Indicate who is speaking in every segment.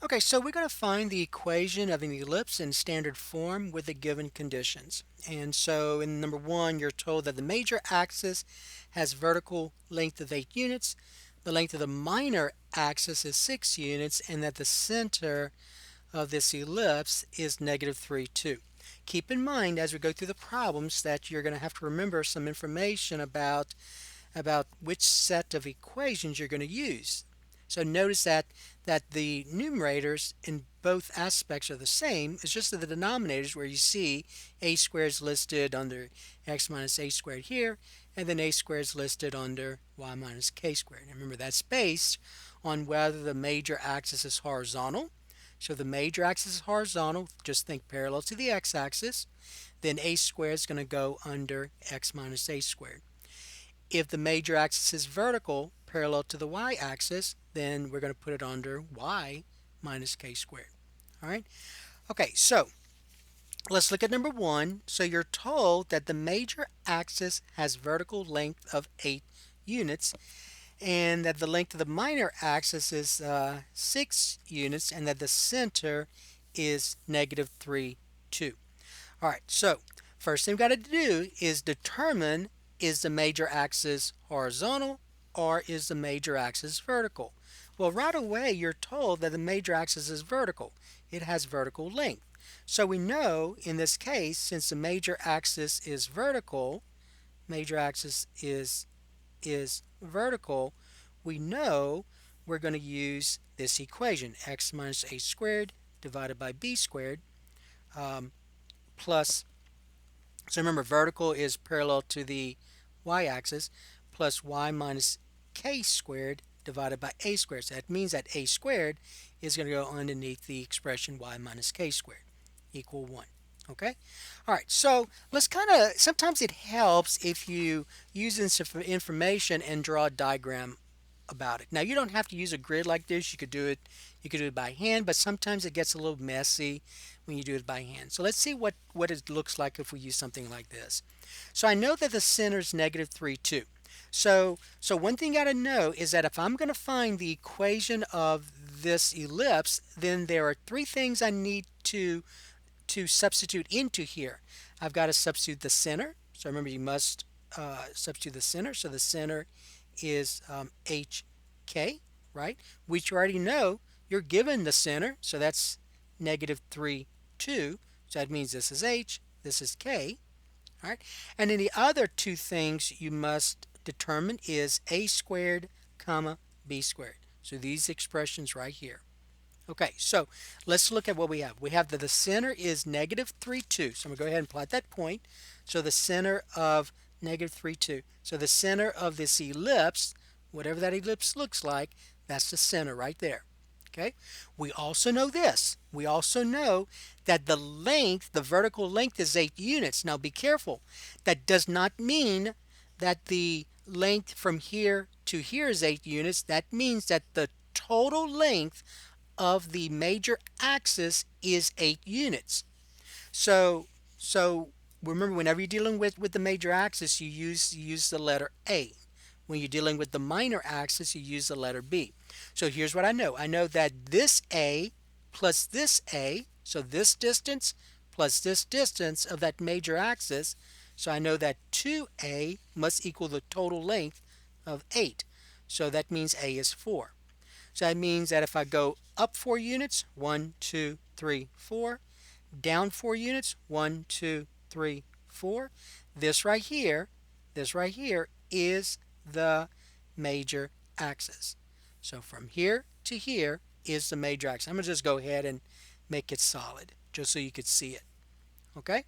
Speaker 1: Okay, so we're going to find the equation of an ellipse in standard form with the given conditions. And so in number one, you're told that the major axis has vertical length of 8 units, the length of the minor axis is 6 units, and that the center of this ellipse is negative 3, 2. Keep in mind as we go through the problems that you're going to have to remember some information about which set of equations you're going to use. So notice that the numerators in both aspects are the same. It's just that the denominators where you see a squared is listed under x minus a squared here, and then a squared is listed under y minus k squared. And remember, that's based on whether the major axis is horizontal. So the major axis is horizontal, just think parallel to the x-axis. Then a squared is going to go under x minus a squared. If the major axis is vertical, parallel to the y-axis, then we're going to put it under y minus k squared. All right. Okay, so let's look at number one. So you're told that the major axis has vertical length of 8 units, and that the length of the minor axis is 6 units, and that the center is negative 3, 2. All right, so first thing we've got to do is determine, is the major axis horizontal or is the major axis vertical? Well, right away you're told that the major axis is vertical. It has vertical length. So we know in this case, since the major axis is vertical, major axis is vertical, we know we're going to use this equation, x minus a squared divided by b squared, plus, so remember, vertical is parallel to the y-axis, plus y minus k squared divided by a squared. So that means that a squared is going to go underneath the expression y minus k squared equal 1. Okay? All right, so let's sometimes it helps if you use this information and draw a diagram about it. Now you don't have to use a grid like this. You could do it by hand, but sometimes it gets a little messy when you do it by hand. So let's see what it looks like if we use something like this. So I know that the center is negative 3, 2. So one thing you got to know is that if I'm going to find the equation of this ellipse, then there are three things I need to substitute into here. I've got to substitute the center. So remember, you must substitute the center. So the center is HK, right? Which you already know you're given the center. So that's negative 3, 2. So that means this is H, this is K. All right. And then the other two things you must determine is A squared, comma, B squared. So these expressions right here. Okay, so let's look at what we have. We have that the center is negative 3, 2. So I'm going to go ahead and plot that point. So the center of negative 3, 2. So the center of this ellipse, whatever that ellipse looks like, that's the center right there. Okay, we also know this. We also know that the length, the vertical length is 8 units. Now be careful. That does not mean that the length from here to here is 8 units. That means that the total length of the major axis is 8 units. So remember, whenever you're dealing with the major axis, you use the letter A. When you're dealing with the minor axis, you use the letter B. So here's what I know. I know that this A plus this A, so this distance plus this distance of that major axis, so I know that 2A must equal the total length of 8. So that means A is 4. So that means that if I go up 4 units, 1, 2, 3, 4, down 4 units, 1, 2, 3, 4, this right here is the major axis. So from here to here is the major axis. I'm going to just go ahead and make it solid just so you could see it. Okay?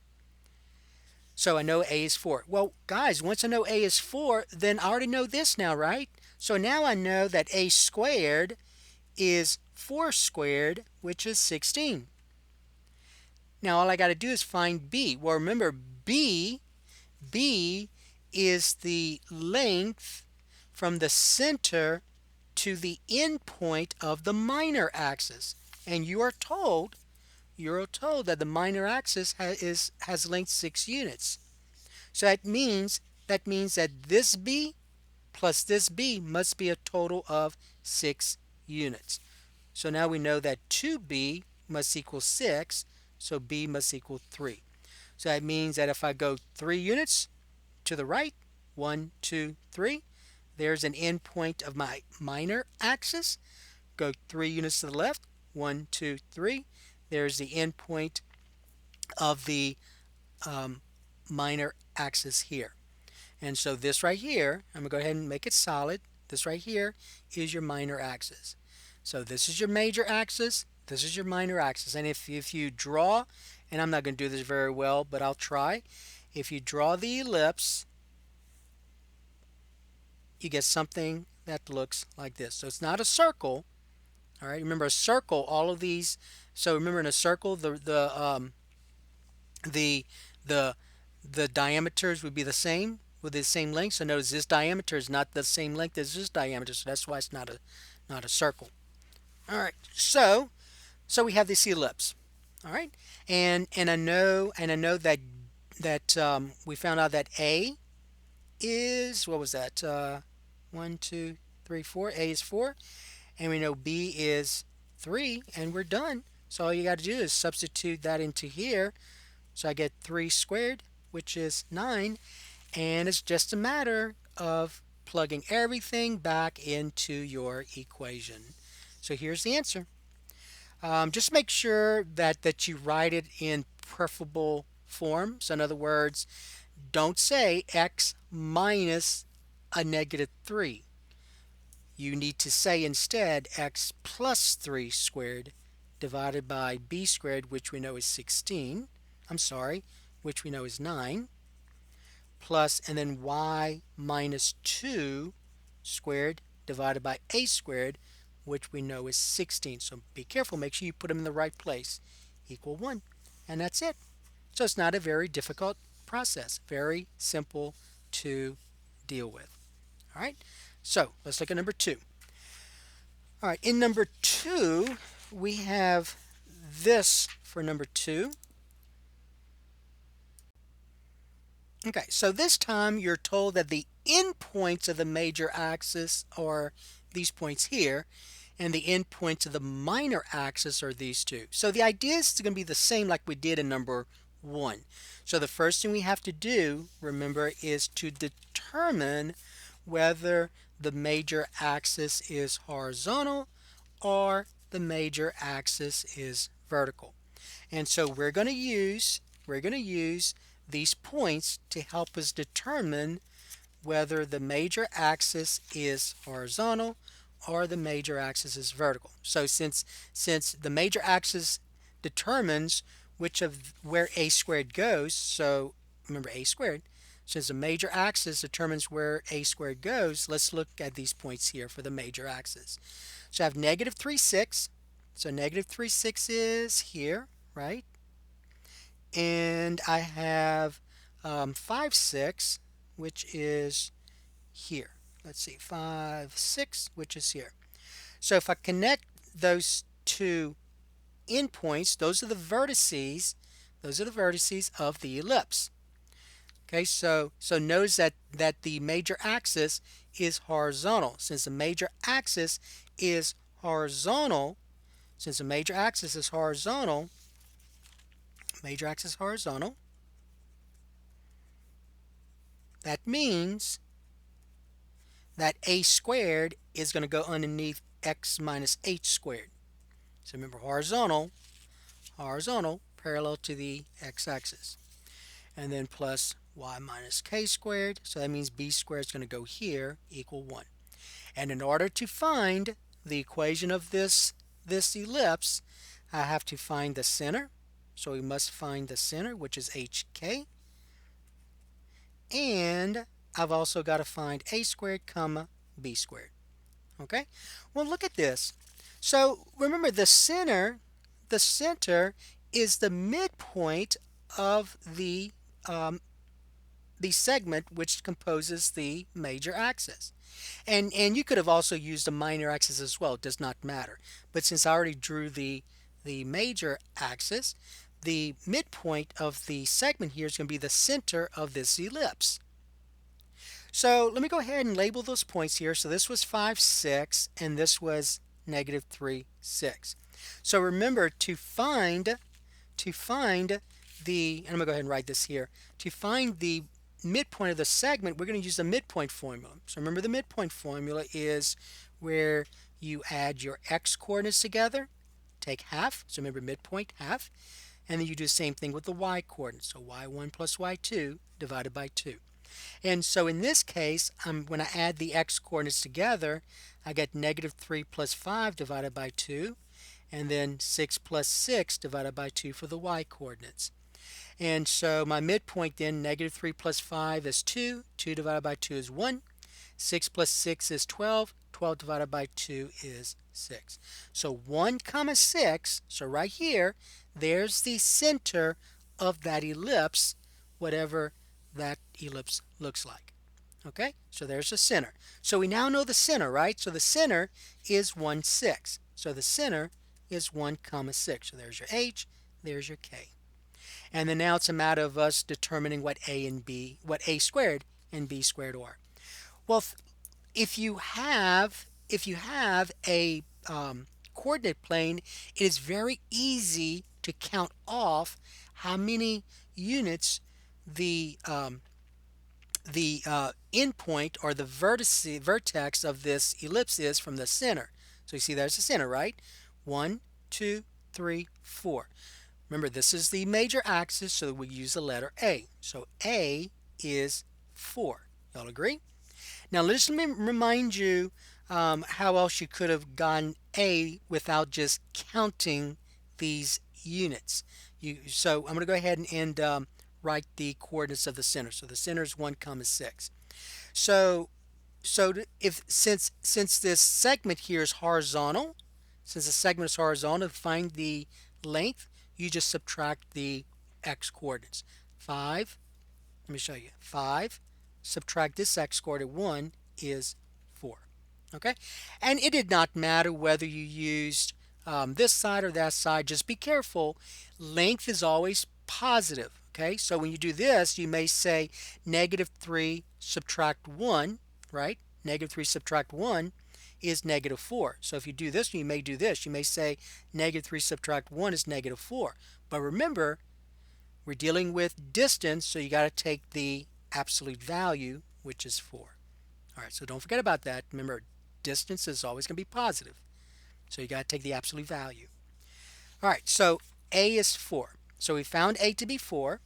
Speaker 1: So I know A is 4. Well, guys, once I know A is 4, then I already know this now, right? So now I know that A squared is 4 squared, which is 16. Now all I got to do is find B. Well, remember, B is the length from the center to the endpoint of the minor axis. And you're told that the minor axis has length 6 units. So that means that this B plus this B must be a total of 6 units. So now we know that 2b must equal 6, so b must equal 3. So that means that if I go 3 units to the right, 1, 2, 3, there's an endpoint of my minor axis. Go 3 units to the left, 1, 2, 3, there's the endpoint of the um, minor axis here. And so this right here, I'm going to go ahead and make it solid. This right here is your minor axis. So this is your major axis, this is your minor axis. And if you draw, and I'm not going to do this very well, but I'll try. If you draw the ellipse, you get something that looks like this. So it's not a circle. All right, remember a circle, all of these. So remember in a circle, the the the diameters would be the same with the same length. So notice this diameter is not the same length as this diameter, so that's why it's not a circle. All right, so we have this ellipse. All right, and I know that we found out that A is, what was that? 1, 2, 3, 4. A is 4, and we know B is 3, and we're done. So all you got to do is substitute that into here. So I get 3 squared, which is 9, and it's just a matter of plugging everything back into your equation. So here's the answer. Just make sure that you write it in preferable form. So in other words, don't say x minus a negative 3. You need to say instead x plus 3 squared divided by b squared, which we know is 16. I'm sorry, which we know is 9, plus, and then y minus 2 squared divided by a squared, which we know is 16. So be careful, make sure you put them in the right place. Equal 1. And that's it. So it's not a very difficult process. Very simple to deal with. All right, so let's look at number 2. All right, in number 2, we have this for number 2. Okay, so this time you're told that the endpoints of the major axis are these points here, and the endpoints of the minor axis are these two. So the idea is going to be the same like we did in number 1. So the first thing we have to do, remember, is to determine whether the major axis is horizontal or the major axis is vertical. And so we're going to use these points to help us determine whether the major axis is horizontal or the major axis is vertical. So since the major axis determines where a squared goes, so remember a squared, since the major axis determines where a squared goes, let's look at these points here for the major axis. So I have negative 3, 6. So negative 3, 6 is here, right? And I have 5, 6, which is here. Let's see, 5, 6, which is here. So if I connect those two endpoints, those are the vertices of the ellipse. Okay, so notice that the major axis is horizontal. Since the major axis is horizontal, that means that a squared is going to go underneath x minus h squared. So remember, horizontal, parallel to the x-axis. And then plus y minus k squared. So that means b squared is going to go here, equal 1. And in order to find the equation of this ellipse, I have to find the center. So we must find the center, which is hk. And I've also got to find a squared comma b squared. Okay? Well, look at this. So remember, the center is the midpoint of the segment which composes the major axis. And you could have also used the minor axis as well. It does not matter. But since I already drew the major axis, the midpoint of the segment here is going to be the center of this ellipse. So let me go ahead and label those points here. So this was 5, 6, and this was negative 3, 6. So remember to find the, and I'm going to go ahead and write this here, to find the midpoint of the segment, we're going to use the midpoint formula. So remember, the midpoint formula is where you add your x coordinates together, take half, so remember midpoint, half, and then you do the same thing with the y coordinates. So y1 plus y2 divided by 2. And so in this case, when I add the x coordinates together, I get negative 3 plus 5 divided by 2, and then 6 plus 6 divided by 2 for the y coordinates. And so my midpoint then, negative 3 plus 5 is 2, 2 divided by 2 is 1, 6 plus 6 is 12, 12 divided by 2 is 6. So 1 comma 6, so right here, there's the center of that ellipse, whatever that ellipse looks like. Okay, so there's the center. So we now know the center, right? So the center is 1, 6. So the center is 1 comma 6. So there's your H, there's your K. And then now it's a matter of us determining what A squared and B squared are. Well, if you have a coordinate plane, it is very easy to count off how many units the endpoint, or the vertex of this ellipse is from the center. So you see there's the center, right? 1, 2, 3, 4. Remember, this is the major axis, so we use the letter A. So A is 4. Y'all agree? Now let me remind you how else you could have gotten A without just counting these units. So I'm going to go ahead and write the coordinates of the center. So the center is 1 comma 6. So since this segment here is horizontal, to find the length, you just subtract the x coordinates. 5, let me show you. 5, subtract this x coordinate, 1, is 4. Okay? And it did not matter whether you used this side or that side. Just be careful. Length is always positive. Okay? So when you do this, you may say negative 3 subtract 1, right? Negative 3 subtract 1 is negative 4. So if you do this, you may do this. You may say negative 3 subtract 1 is negative 4. But remember, we're dealing with distance, so you got to take the absolute value, which is 4. All right, so don't forget about that. Remember, distance is always going to be positive. So you got to take the absolute value. All right, so A is 4. So we found A to be 4.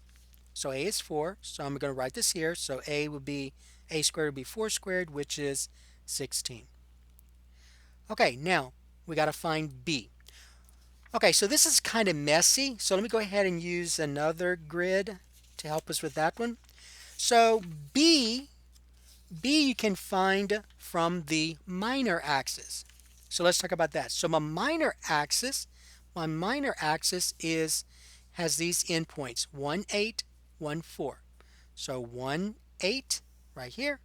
Speaker 1: So A is 4. So I'm going to write this here. So A squared would be 4 squared, which is 16. Okay, now we got to find B. Okay, so this is kind of messy. So let me go ahead and use another grid to help us with that one. So B you can find from the minor axis. So let's talk about that. So my minor axis has these endpoints, 1, 8, 1, 4. So 1, 8 right here,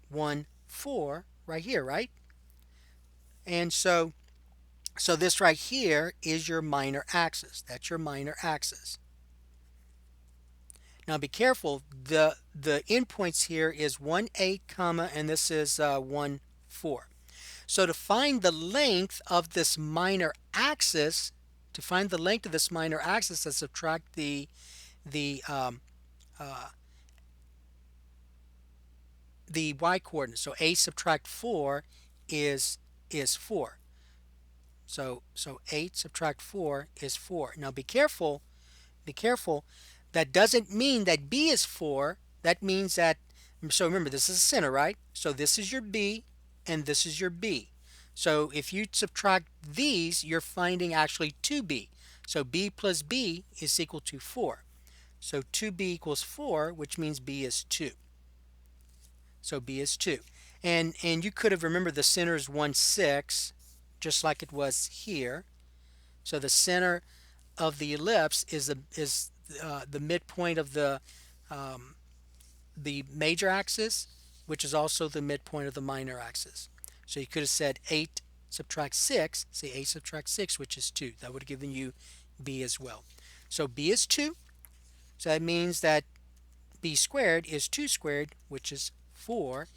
Speaker 1: 1, 4 right here, right? And so this right here is your minor axis. That's your minor axis. Now be careful. The endpoints here is 1, 8, comma, and this is 1, 4. So to find the length of this minor axis, I subtract the y coordinate. So A subtract 4 is 4. So 8 subtract 4 is 4. Now be careful. That doesn't mean that B is 4. That means that, so remember, this is the center, right? So this is your B and this is your B. So if you subtract these, you're finding actually 2B. So B plus B is equal to 4. So 2B equals 4, which means B is 2. So B is 2. And you could have remembered the center is 1, 6, just like it was here. So the center of the ellipse is the midpoint of the major axis, which is also the midpoint of the minor axis. So you could have said 8 subtract 6, say 8 subtract 6, which is 2. That would have given you B as well. So B is 2. So that means that B squared is 2 squared, which is 4.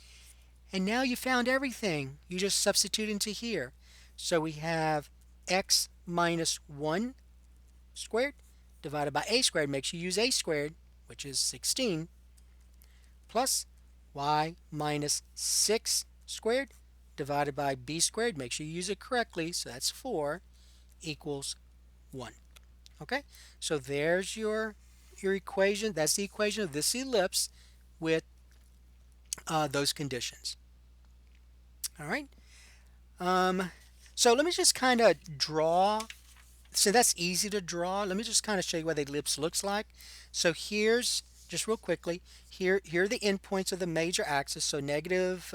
Speaker 1: And now you found everything. You just substitute into here. So we have x minus 1 squared divided by a squared, makes you use a squared, which is 16, plus y minus 6 squared divided by b squared, make sure you use it correctly, so that's 4, equals 1. Okay, so there's your equation. That's the equation of this ellipse with those conditions. All right. So let me just kind of draw. So that's easy to draw. Let me just kind of show you what the ellipse looks like. So here's, just real quickly, here are the endpoints of the major axis. So negative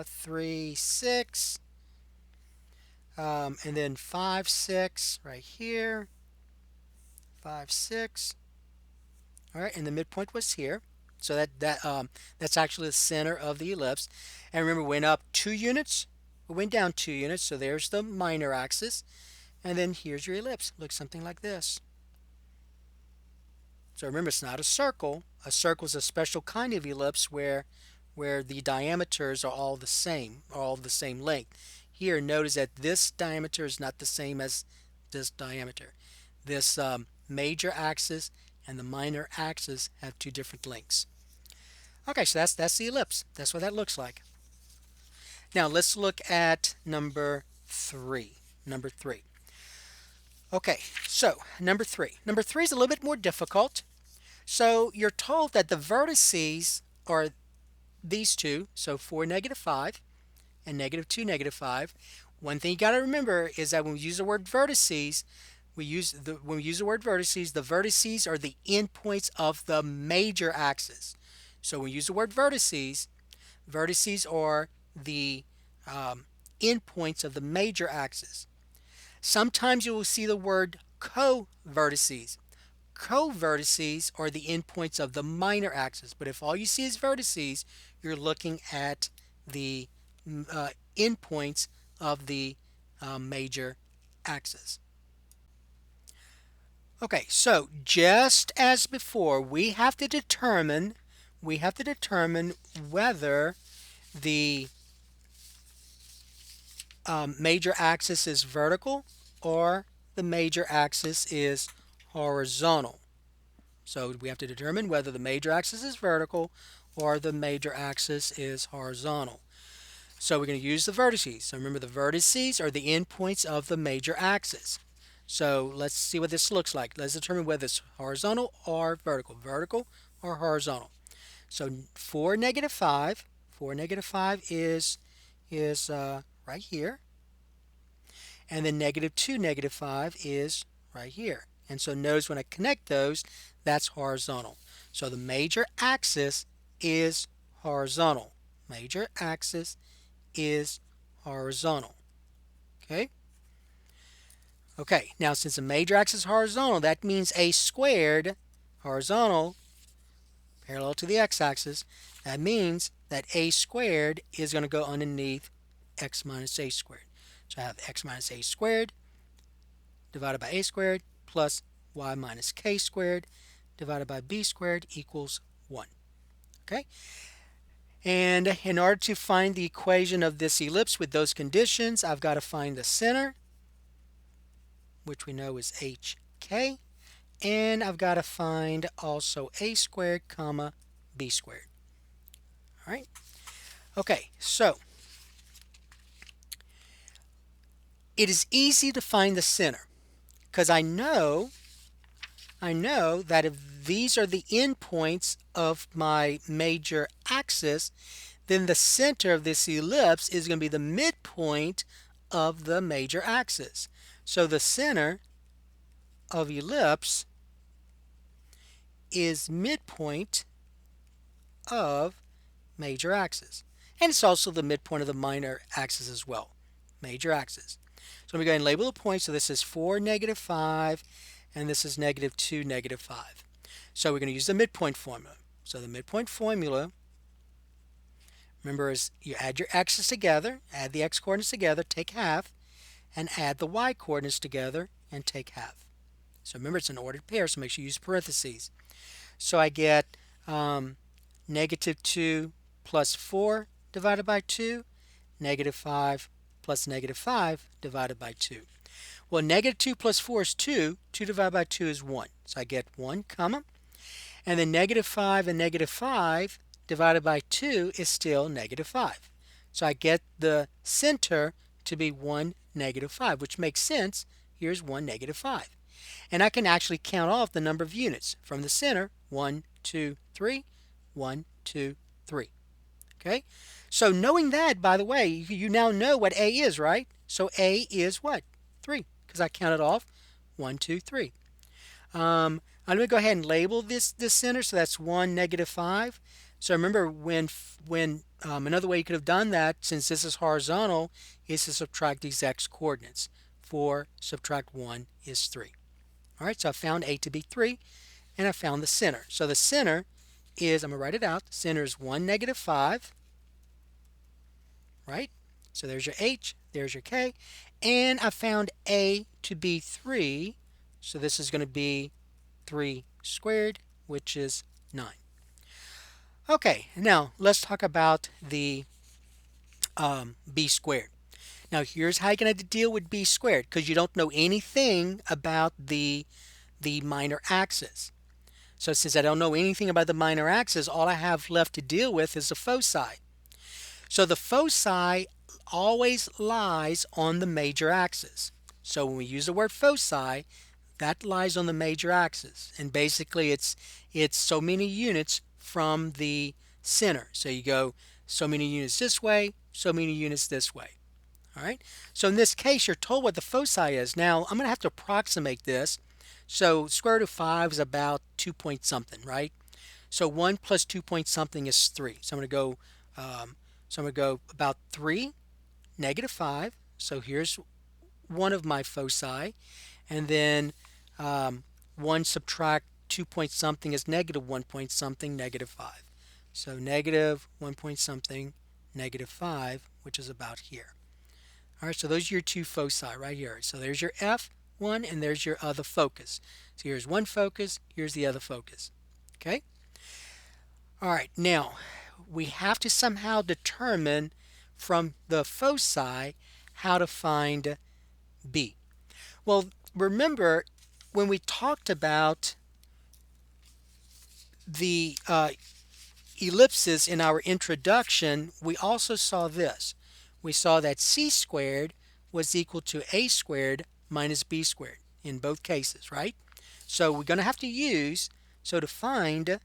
Speaker 1: 3, 6, and then 5, 6 right here, 5, 6. All right, and the midpoint was here. So that's actually the center of the ellipse. And remember, we went up 2 units, we went down 2 units, so there's the minor axis. And then here's your ellipse. Looks something like this. So remember, it's not a circle. A circle is a special kind of ellipse where the diameters are all the same, are all the same length. Here, notice that this diameter is not the same as this diameter. This major axis and the minor axis have 2 different lengths. Okay, so that's the ellipse. That's what that looks like. Now let's look at number 3. Number 3. Okay, so number 3. Number 3 is a little bit more difficult. So you're told that the vertices are these two, so 4, negative 5, and negative 2, negative 5. One thing you got to remember is that when we use the word vertices, when we use the word vertices, the vertices are the endpoints of the major axis. So when we use the word vertices, vertices are the endpoints of the major axis. Sometimes you will see the word co-vertices. Co-vertices are the endpoints of the minor axis, but if all you see is vertices, you're looking at the endpoints of the major axis. Okay, so just as before, we have to determine whether the major axis is vertical or the major axis is horizontal. So we have to determine whether the major axis is vertical or the major axis is horizontal. So we're going to use the vertices. So remember, the vertices are the endpoints of the major axis. So let's see what this looks like. Let's determine whether it's horizontal or vertical or horizontal. So 4, negative 5, 4, negative 5 is right here. And then negative 2, negative 5 is right here. And so notice when I connect those, that's horizontal. So the major axis is horizontal. Major axis is horizontal. Okay? Okay, now since the major axis is horizontal, that means a squared, horizontal, parallel to the x-axis, that means that a squared is going to go underneath x minus a squared. So I have x minus a squared divided by a squared plus y minus k squared divided by b squared equals 1. Okay? And in order to find the equation of this ellipse with those conditions, I've got to find the center, which we know is hk, and I've got to find also a squared comma b squared. All right? Okay, so it is easy to find the center because I know that if these are the endpoints of my major axis, then the center of this ellipse is going to be the midpoint of the major axis. So the center of ellipse is midpoint of major axis. And it's also the midpoint of the minor axis as well. Major axis. So we go ahead and label the points. So this is 4, negative 5, and this is negative 2, negative 5. So we're going to use the midpoint formula. So the midpoint formula, remember, is you add your x's together, add the x coordinates together, take half, and add the y coordinates together and take half. So remember, it's an ordered pair, so make sure you use parentheses. So I get negative 2 plus 4 divided by 2, negative 5 plus negative 5 divided by 2. Well, negative 2 plus 4 is 2. 2 divided by 2 is 1. So I get 1, comma. And then negative 5 and negative 5 divided by 2 is still negative 5. So I get the center to be 1, negative 5, which makes sense. Here's 1, negative 5. And I can actually count off the number of units from the center. 1, 2, 3. 1, 2, 3. Okay? So knowing that, by the way, you now know what A is, right? So A is what? 3, because I counted off 1, 2, 3. I'm going to go ahead and label this center, so that's 1, negative 5. So remember when another way you could have done that, since this is horizontal, is to subtract these x coordinates. 4 subtract 1 is 3. All right, so I found A to be 3, and I found the center. So the center is, I'm going to write it out, the center is 1, negative 5, right? So there's your H, there's your K, and I found A to be 3, so this is going to be 3 squared, which is 9. Okay, now let's talk about the b squared. Now here's how you're going to deal with b squared, because you don't know anything about the minor axis. So since I don't know anything about the minor axis, all I have left to deal with is the foci. So the foci always lies on the major axis. So when we use the word foci, that lies on the major axis, and basically it's so many units from the center. So you go so many units this way, so many units this way. All right. So in this case, you're told what the foci is. Now I'm going to have to approximate this. So square root of 5 is about 2 point something, right? So 1 plus 2 point something is 3. So I'm going to go about 3, negative 5. So here's one of my foci, and then 1 subtract 2 point something is negative 1 point something, negative 5. So negative 1 point something, negative 5, which is about here. All right, so those are your two foci right here. So there's your F1 and there's your other focus. So here's one focus, here's the other focus. Okay? All right, now we have to somehow determine from the foci how to find B. Well, remember when we talked about the ellipses in our introduction, we also saw this. We saw that c squared was equal to a squared minus b squared in both cases, right? So we're going to have to use, so to find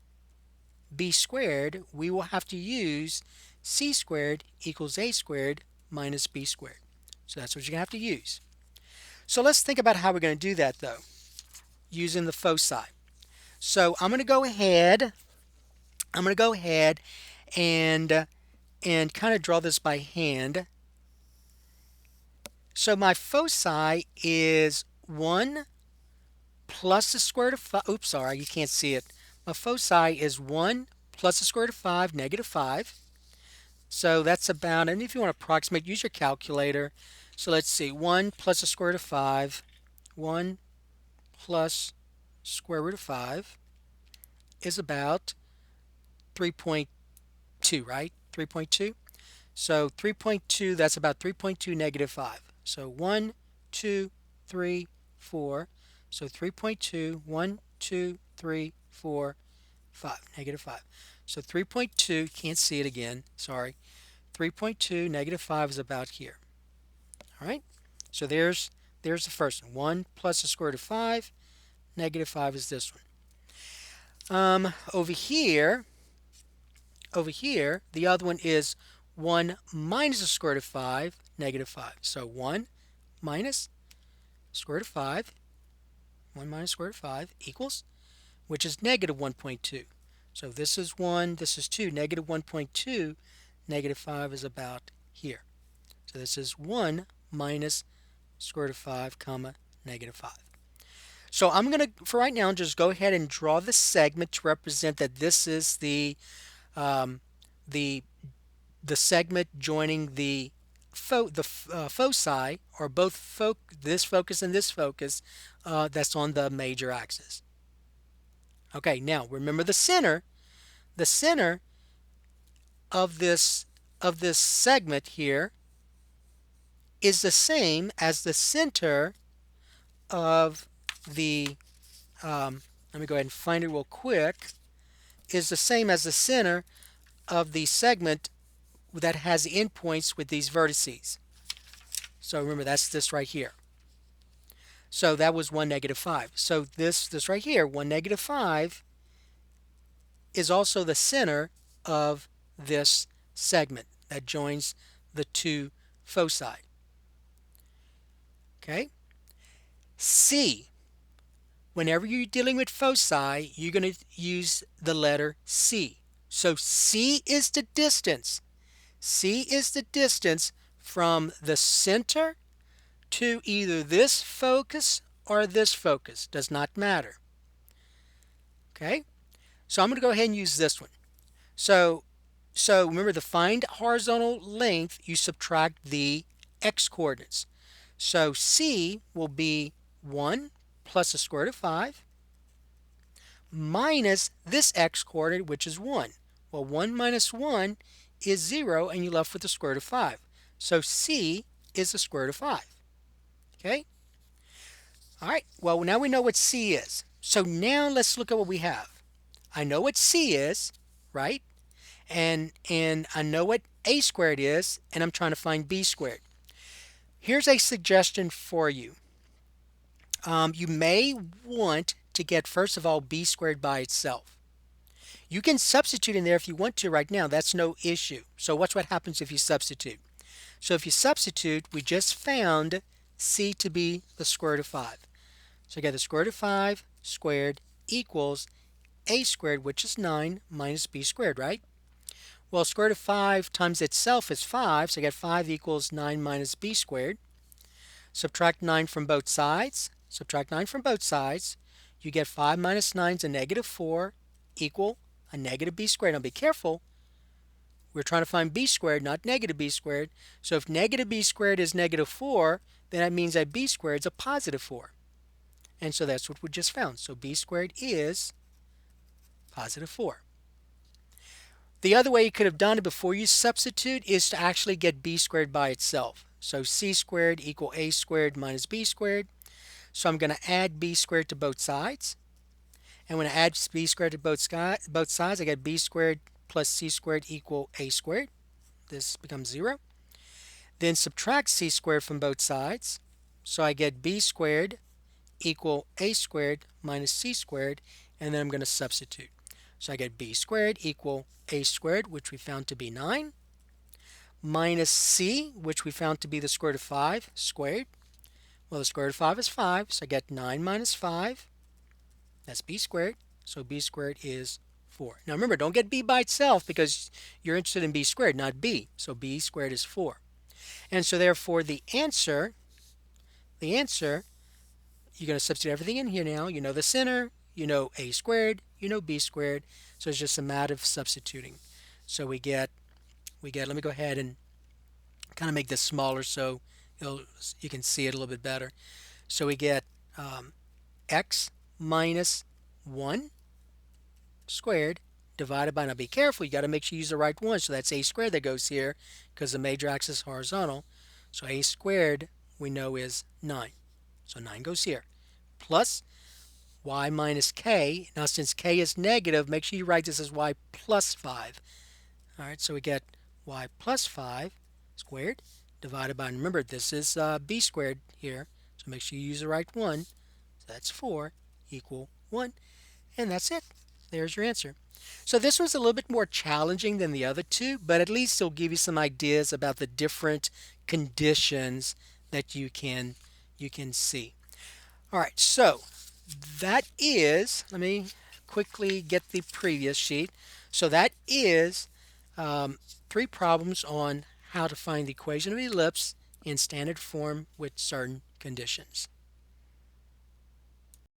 Speaker 1: b squared, we will have to use c squared equals a squared minus b squared. So that's what you're going to have to use. So let's think about how we're going to do that though, using the foci. So I'm going to go ahead and kind of draw this by hand. So my foci is 1 plus the square root of 5. Oops, sorry, you can't see it. My foci is 1 plus the square root of 5, negative 5. So that's about, and if you want to approximate, use your calculator. So let's see, 1 plus the square root of 5, 1 plus square root of 5 is about 3.2, right? 3.2. So 3.2, that's about 3.2 negative 5. So 1, 2, 3, 4. So 3.2, 1, 2, 3, 4, 5, negative 5. So 3.2, can't see it again, sorry. 3.2 negative 5 is about here. All right? So there's the first one. 1 plus the square root of 5, negative 5 is this one. Over here, the other one is 1 minus the square root of 5, negative 5. So 1 minus square root of 5, 1 minus square root of 5 equals, which is negative 1.2. So this is 1, this is 2. Negative 1.2, negative 5 is about here. So this is 1 minus square root of 5, comma, negative 5. So I'm going to, for right now, just go ahead and draw the segment to represent that this is the segment joining the foci, or both this focus and this focus, that's on the major axis. Okay, now remember the center of this segment here is the same as the center of the, let me go ahead and find it real quick, is the same as the center of the segment that has the endpoints with these vertices. So remember, that's this right here. So that was 1, -5. So this right here, 1, -5, is also the center of this segment that joins the two foci. Okay? C. Whenever you're dealing with foci, you're going to use the letter C. So C is the distance. C is the distance from the center to either this focus or this focus. Does not matter. Okay? So I'm going to go ahead and use this one. So remember, to find horizontal length, you subtract the x coordinates. So C will be 1 plus the square root of 5 minus this x coordinate, which is 1. Well, 1 minus 1 is 0, and you're left with the square root of 5. So C is the square root of 5. Okay? All right. Well, now we know what C is. So now let's look at what we have. I know what C is, right? And I know what A squared is, and I'm trying to find B squared. Here's a suggestion for you. You may want to get, first of all, B squared by itself. You can substitute in there if you want to right now. That's no issue. So watch what happens if you substitute. So if you substitute, we just found C to be the square root of 5. So I got the square root of 5 squared equals A squared, which is 9, minus B squared, right? Well, square root of 5 times itself is 5, so I got 5 equals 9 minus B squared. Subtract 9 from both sides. Subtract 9 from both sides. You get 5 minus 9 is a -4 equal a negative B squared. Now be careful. We're trying to find B squared, not negative B squared. So if negative B squared is -4, then that means that B squared is a positive 4. And so that's what we just found. So B squared is positive 4. The other way you could have done it before you substitute is to actually get B squared by itself. So C squared equal A squared minus B squared. So I'm going to add B squared to both sides. And when I add B squared to both sides, I get B squared plus C squared equal A squared. This becomes 0. Then subtract C squared from both sides. So I get B squared equal A squared minus C squared. And then I'm going to substitute. So I get B squared equal A squared, which we found to be 9, minus C, which we found to be the square root of 5 squared. Well, the square root of 5 is 5, so I get 9 minus 5. That's B squared. So B squared is 4. Now remember, don't get B by itself because you're interested in B squared, not B. So B squared is 4. And so therefore the answer, you're going to substitute everything in here now. You know the center, you know A squared, you know B squared. So it's just a matter of substituting. So we get, let me go ahead and kind of make this smaller so you can see it a little bit better. So we get x minus 1 squared divided by, now be careful, you got to make sure you use the right one. So that's A squared that goes here because the major axis is horizontal. So A squared we know is 9. So 9 goes here. Plus y minus k. Now since k is negative, make sure you write this as y plus 5. Alright, so we get y plus 5 squared divided by, remember this is b squared here, so make sure you use the right one. So that's 4 equal 1. And that's it. There's your answer. So this was a little bit more challenging than the other two, but at least it'll give you some ideas about the different conditions that you can see. Alright, so that is, let me quickly get the previous sheet. So that is 3 problems on how to find the equation of ellipse in standard form with certain conditions.